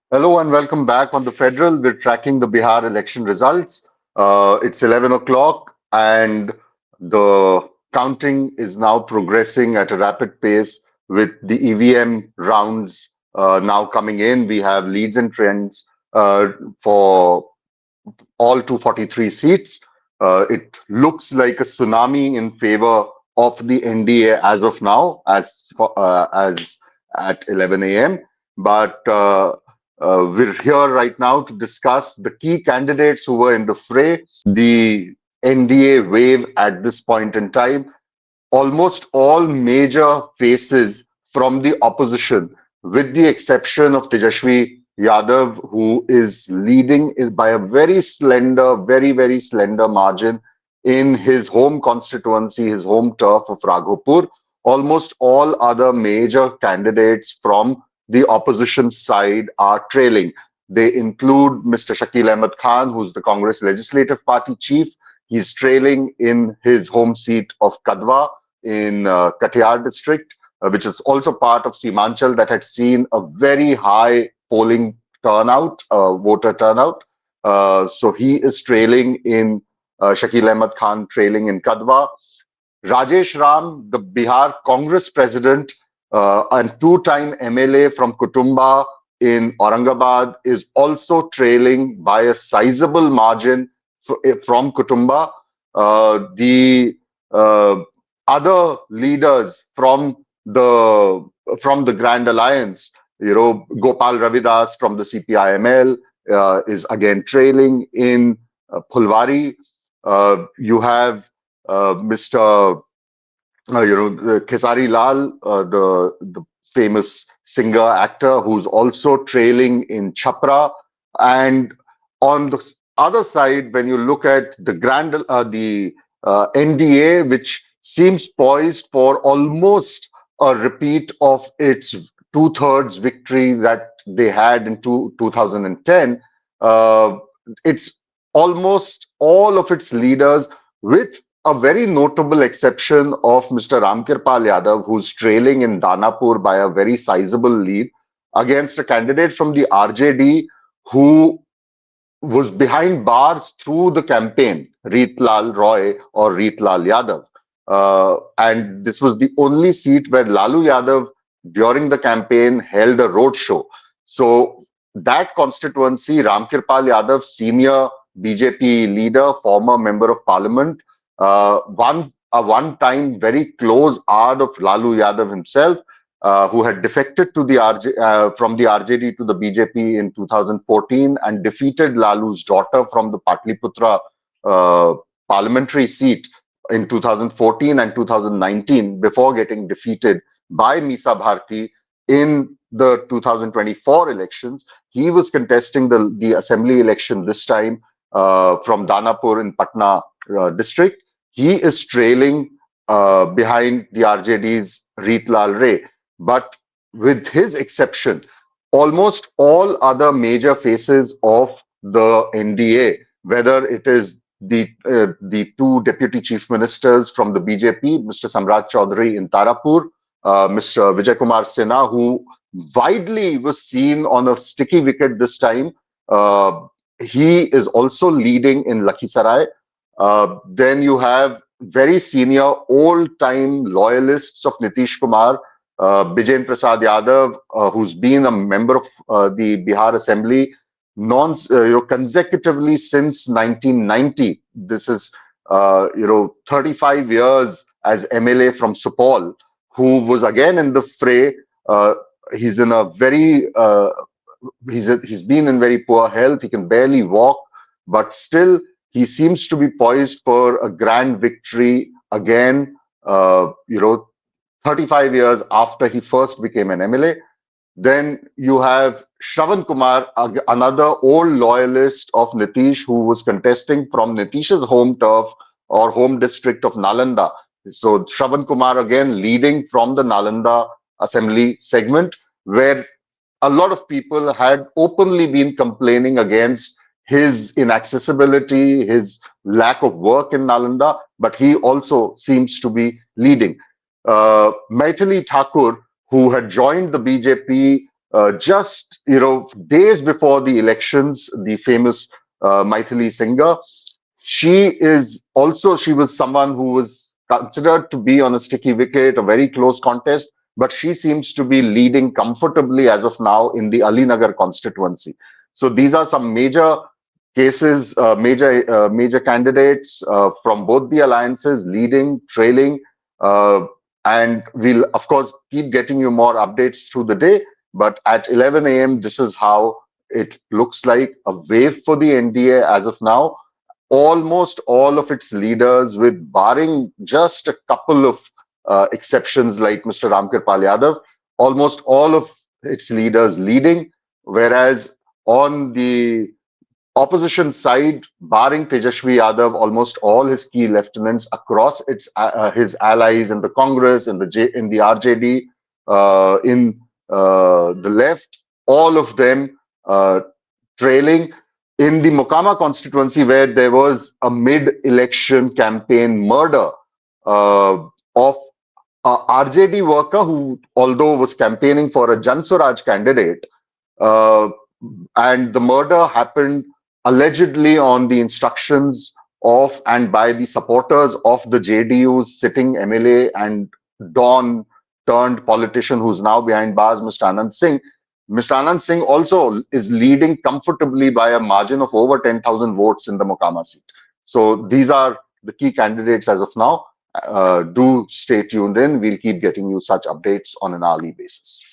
Hello and welcome back on the Federal. We're tracking the Bihar election results. It's 11 o'clock and the counting is now progressing at a rapid pace with the EVM rounds now coming in. We have leads and trends for all 243 seats. It looks like a tsunami in favor of the NDA as of now, as at 11 a.m. But we're here right now to discuss the key candidates who were in the fray, the NDA wave at this point in time. Almost all major faces from the opposition, with the exception of Tejashwi Yadav, who is leading by a very slender, very slender margin in his home constituency, his home turf of Raghopur. Almost all other major candidates from the opposition side are trailing. They include Mr. Shakil Ahmed Khan, who's the Congress Legislative Party chief. He's trailing in his home seat of Kadwa in Katihar district, which is also part of Simanchal that had seen a very high polling turnout, voter turnout. So he is trailing in Shakil Ahmed Khan, trailing in Kadwa. Rajesh Ram, the Bihar Congress president and two-time MLA from Kutumba in Aurangabad, is also trailing by a sizable margin from Kutumba. The other leaders from the Grand Alliance, Gopal Ravidas from the CPIML is again trailing in Phulwari. You have Mr. Khesari Lal, the famous singer actor, who's also trailing in Chhapra. And on the other side, when you look at the NDA, which seems poised for almost a repeat of its two-thirds victory that they had in 2010, it's almost all of its leaders, with a very notable exception of Mr. Ramkirpal Yadav, who's trailing in Danapur by a very sizable lead against a candidate from the RJD who was behind bars through the campaign, Reetlal Roy or Reetlal Yadav. And this was the only seat where Lalu Yadav, during the campaign, held a road show. So that constituency, Ramkirpal Yadav, senior BJP leader, former member of parliament, one-time very close ard of Lalu Yadav himself, who had defected to from the RJD to the BJP in 2014 and defeated Lalu's daughter from the Patliputra parliamentary seat in 2014 and 2019 before getting defeated by Misa Bharti in the 2024 elections. He was contesting the assembly election this time from Danapur in Patna district. He is trailing behind the RJD's Reetlal Ray. But with his exception, almost all other major faces of the NDA, whether it is the two deputy chief ministers from the BJP, Mr. Samrat Chaudhary in Tarapur, Mr. Vijay Kumar Sinha, who widely was seen on a sticky wicket this time. He is also leading in Lakhisarai. Then you have very senior, old-time loyalists of Nitish Kumar, Bijen Prasad Yadav, who's been a member of the Bihar Assembly consecutively since 1990. This is 35 years as MLA from Supol, who was again in the fray. He's in a very he's been in very poor health. He can barely walk, but still he seems to be poised for a grand victory again. 35 years after he first became an MLA. Then you have Shravan Kumar, another old loyalist of Nitish, who was contesting from Nitish's home turf or home district of Nalanda. So Shravan Kumar again leading from the Nalanda assembly segment, where a lot of people had openly been complaining against his inaccessibility, his lack of work in Nalanda, but he also seems to be leading. Maithili Thakur, who had joined the BJP just days before the elections, the famous Maithili singer, she was someone who was considered to be on a sticky wicket, a very close contest, but she seems to be leading comfortably as of now in the Alinagar constituency. So these are some major cases, major candidates from both the alliances, leading, trailing, uh, and we'll of course keep getting you more updates through the day. But at 11 a.m., this is how it looks like, a wave for the NDA as of now. Almost all of its leaders, with barring just a couple of exceptions like Mr. Ramkirpal Yadav, almost all of its leaders leading, whereas on the opposition side, barring Tejashwi Yadav, almost all his key lieutenants across his allies in the Congress, in the RJD, in the left, all of them trailing. In the Mokama constituency, where there was a mid-election campaign murder of a RJD worker who, although was campaigning for a Jan Swaraj candidate, uh, and the murder happened allegedly on the instructions of and by the supporters of the JDU's sitting MLA and Don turned politician who's now behind bars, Mr. Anand Singh. Mr. Anand Singh also is leading comfortably by a margin of over 10,000 votes in the Mokama seat. So these are the key candidates as of now. Do stay tuned in. We'll keep getting you such updates on an hourly basis.